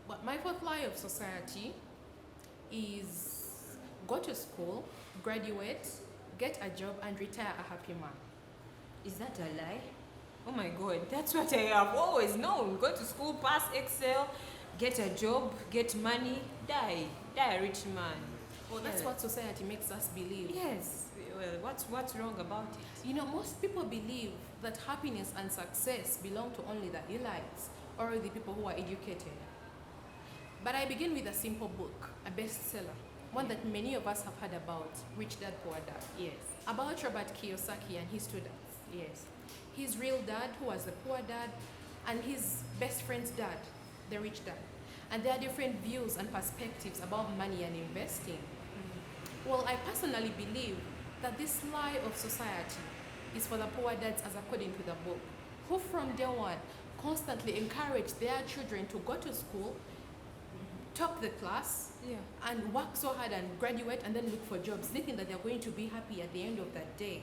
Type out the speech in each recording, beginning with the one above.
But my fourth lie of society is go to school, graduate, get a job, and retire a happy man. Is that a lie? Oh my god, that's what I have always known. Go to school, pass Excel, get a job, get money, die a rich man. Well, that's what society makes us believe. Yes. Well, what's wrong about it? You know, most people believe that happiness and success belong to only the elites or the people who are educated. But I begin with a simple book, a bestseller, one that many of us have heard about, Rich Dad, Poor Dad. Yes. About Robert Kiyosaki and his students. Yes. His real dad, who was the poor dad, and his best friend's dad, the rich dad. And there are different views and perspectives about money and investing. Well, I personally believe that this lie of society is for the poor dads, as according to the book, who from day one constantly encourage their children to go to school, top the class, and work so hard and graduate and then look for jobs, thinking that they're going to be happy at the end of that day.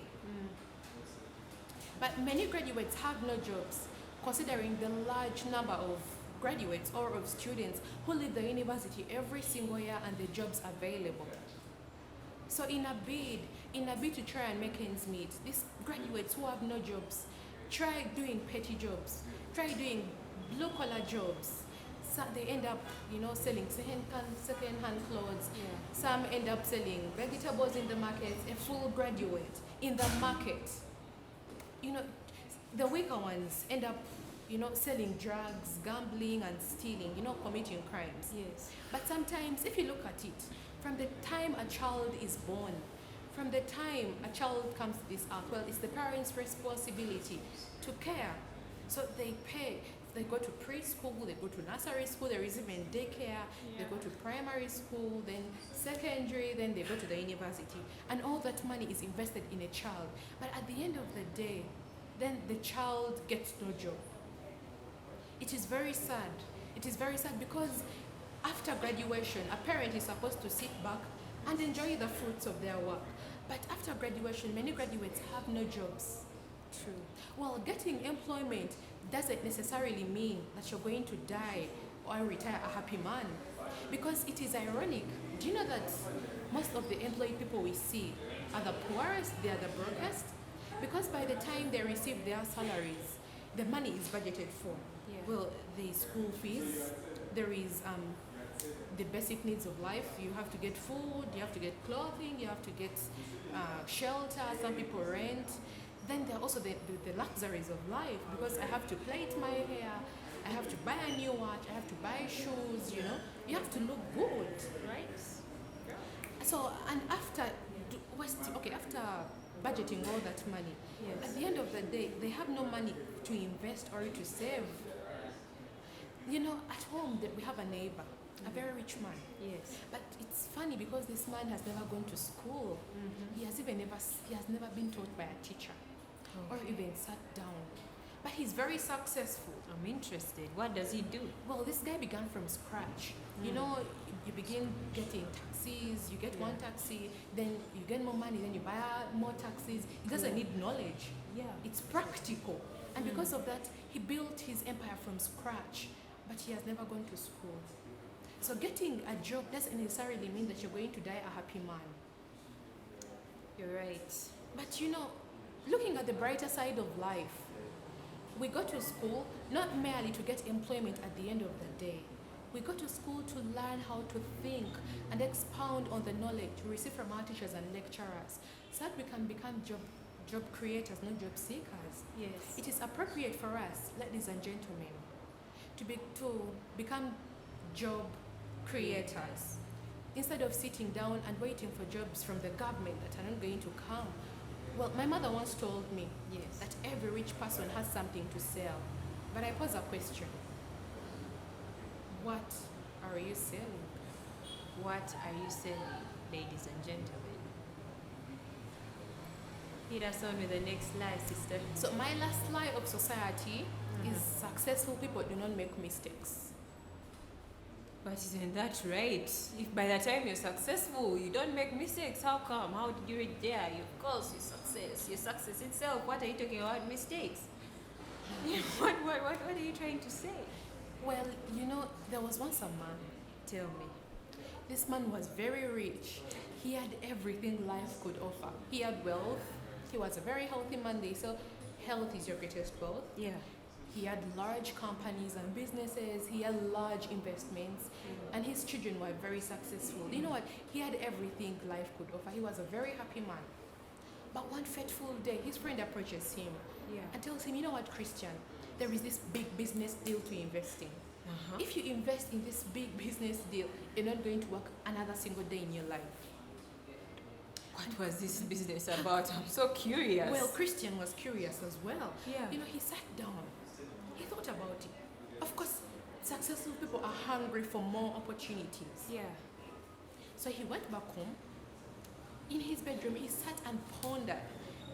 But many graduates have no jobs, considering the large number of graduates or of students who leave the university every single year and the jobs available. So in a bid to try and make ends meet, these graduates who have no jobs try doing petty jobs, try doing blue collar jobs. So they end up, selling second-hand clothes. Some end up selling vegetables in the market. A full graduate in the market. The weaker ones end up, selling drugs, gambling, and stealing. Committing crimes. Yes. But sometimes, if you look at it, from the time a child is born, from the time a child comes to this earth, well, it's the parents' responsibility to care. So they pay. They go to preschool, they go to nursery school, there is even daycare, they go to primary school, then secondary, then they go to the university. And all that money is invested in a child. But at the end of the day, then the child gets no job. It is very sad. It is very sad because after graduation, a parent is supposed to sit back and enjoy the fruits of their work. But after graduation, many graduates have no jobs. True. Well, getting employment doesn't necessarily mean that you're going to die or retire a happy man. Because it is ironic. Do you know that most of the employed people we see are the poorest, they are the brokest? Because by the time they receive their salaries, the money is budgeted for. Well, the school fees, there is the basic needs of life. You have to get food, you have to get clothing, you have to get shelter, some people rent. Then there are also the luxuries of life, because I have to plait my hair, I have to buy a new watch, I have to buy shoes, You have to look good, right? So, and after budgeting all that money, at the end of the day, they have no money to invest or to save. At home, we have a neighbor, a very rich man. Yes. But it's funny because this man has never gone to school. He has never been taught by a teacher. Or even sat down. But he's very successful. I'm interested. What does he do? Well, this guy began from scratch. You begin getting taxis, you get one taxi, then you get more money, then you buy more taxis. It doesn't need knowledge. It's practical. And because of that, he built his empire from scratch. But he has never gone to school. So getting a job doesn't necessarily mean that you're going to die a happy man. You're right. But looking at the brighter side of life, we go to school not merely to get employment at the end of the day. We go to school to learn how to think and expound on the knowledge we receive from our teachers and lecturers, so that we can become job creators, not job seekers. Yes. It is appropriate for us, ladies and gentlemen, to become job creators instead of sitting down and waiting for jobs from the government that are not going to come. Well, my mother once told me that every rich person has something to sell. But I pose a question. What are you selling? What are you selling, ladies and gentlemen? Hit us on with the next lie, sister. So my last lie of society is successful people do not make mistakes. But isn't that right? If by the time you're successful, you don't make mistakes, how come? How did you reach there? Of course, your success itself. What are you talking about? Mistakes? What are you trying to say? Well, there was once a man. Tell me. This man was very rich. He had everything life could offer. He had wealth. He was a very healthy man. They say health is your greatest wealth. Yeah. He had large companies and businesses. He had large investments. And his children were very successful. You know what? He had everything life could offer. He was a very happy man. But one fateful day, his friend approaches him Yeah. and tells him, you know what, Christian? There is this big business deal to invest in. Uh-huh. If you invest in this big business deal, you're not going to work another single day in your life. What was this business about? I'm so curious. Well, Christian was curious as well. Yeah. He sat down. He thought about it. Of course, successful people are hungry for more opportunities. Yeah. So he went back home. In his bedroom, he sat and pondered.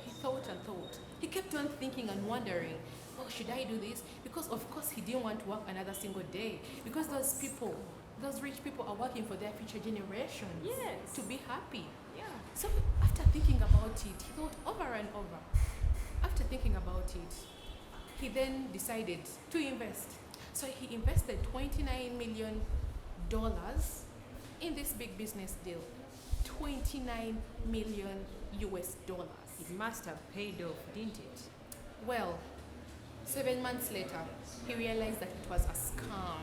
He thought and thought. He kept on thinking and wondering, oh, should I do this? Because of course he didn't want to work another single day. Because those rich people are working for their future generations. Yes. To be happy. Yeah. So after thinking about it, he thought over and over. After thinking about it, he then decided to invest. So he invested $29 million in this big business deal. 29 million US dollars. It must have paid off, didn't it? Well, 7 months later, he realized that it was a scam.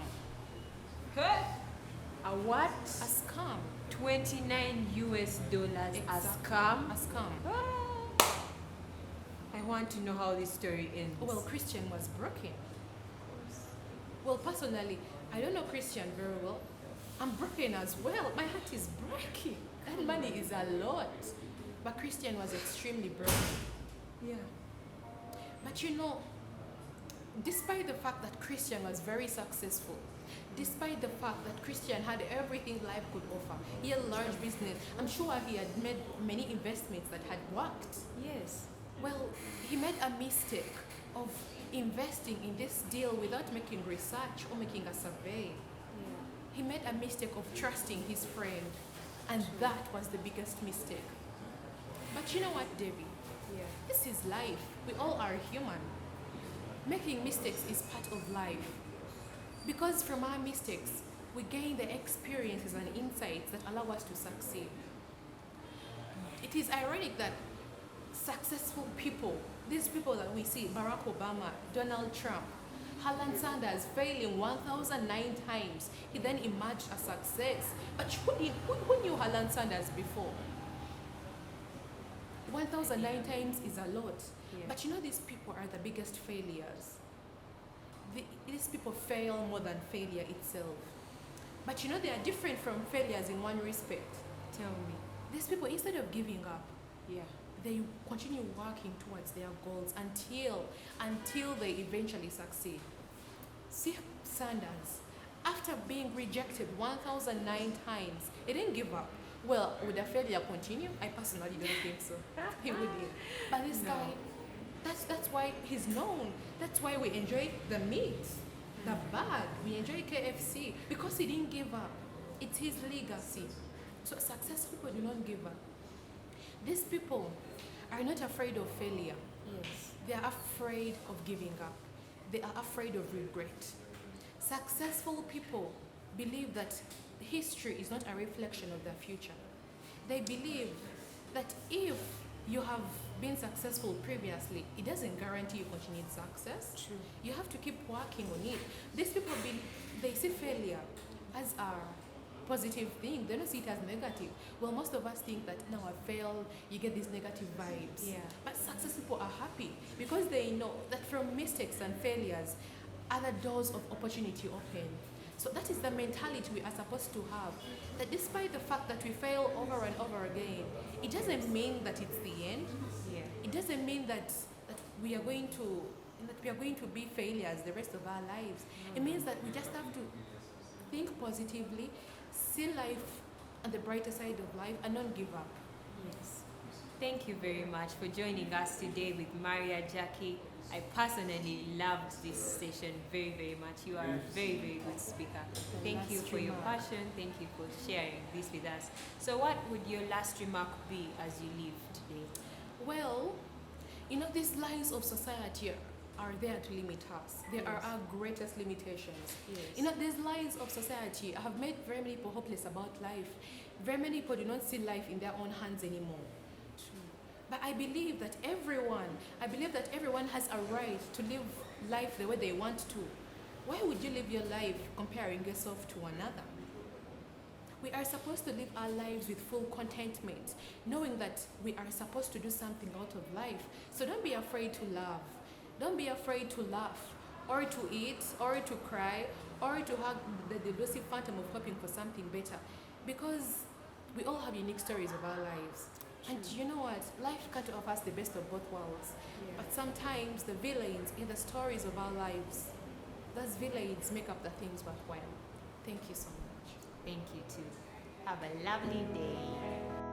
Huh? A what? A scam. 29 US dollars a Exactly. scam? A scam. Ah. I want to know how this story ends. Well, Christian was broken. Well, personally, I don't know Christian very well. I'm broken as well. My heart is breaking. That money is a lot. But Christian was extremely broken. Yeah. But despite the fact that Christian was very successful, despite the fact that Christian had everything life could offer, he had a large business, I'm sure he had made many investments that had worked. Yes. Well, he made a mistake of investing in this deal without making research or making a survey. Yeah. He made a mistake of trusting his friend, and that was the biggest mistake. But you know what, Debbie? Yeah. This is life. We all are human. Making mistakes is part of life. Because from our mistakes, we gain the experiences and insights that allow us to succeed. It is ironic that successful people, these people that we see, Barack Obama, Donald Trump, Alan Sanders failing 1,009 times, he then emerged a success. But who knew Alan Sanders before? 1,009 times is a lot. Yeah. But these people are the biggest failures. These people fail more than failure itself. But they are different from failures in one respect. Tell me. These people, instead of giving up, Yeah. they continue working towards their goals until they eventually succeed. See Sanders, after being rejected 1,009 times, he didn't give up. Well, would the failure continue? I personally don't think so. He wouldn't. But this No. guy, that's why he's known. That's why we enjoy the meat, the bag. We enjoy KFC because he didn't give up. It's his legacy. So successful people do not give up. These people are not afraid of failure. Yes. They are afraid of giving up. They are afraid of regret. Successful people believe that history is not a reflection of their future. They believe that if you have been successful previously, it doesn't guarantee you continued success. True. You have to keep working on it. These people, they see failure as a positive thing. They don't see it as negative. Well, most of us think that now I failed, you get these negative vibes. Yeah. But successful people are happy because they know that from mistakes and failures, other doors of opportunity open. So that is the mentality we are supposed to have. That despite the fact that we fail over and over again, it doesn't mean that it's the end. Yeah. It doesn't mean that we are going to be failures the rest of our lives. It means that we just have to think positively, see life on the brighter side of life, and not give up. Yes. Thank you very much for joining us today with Maria Jacky. I personally loved this session very, very much. You are a very, very good speaker. Thank you for your passion. Thank you for sharing this with us. So what would your last remark be as you leave today? Well, these lies of society are there to limit us. They are our greatest limitations. Yes. These lies of society have made very many people hopeless about life. Very many people do not see life in their own hands anymore. But I believe that everyone has a right to live life the way they want to. Why would you live your life comparing yourself to another? We are supposed to live our lives with full contentment, knowing that we are supposed to do something out of life. So don't be afraid to love. Don't be afraid to laugh, or to eat, or to cry, or to hug the elusive phantom of hoping for something better. Because we all have unique stories of our lives. And you know what? Life can't offer us the best of both worlds. But sometimes the villains in the stories of our lives, those villains make up the things worthwhile. Thank you so much. Thank you too. Have a lovely day.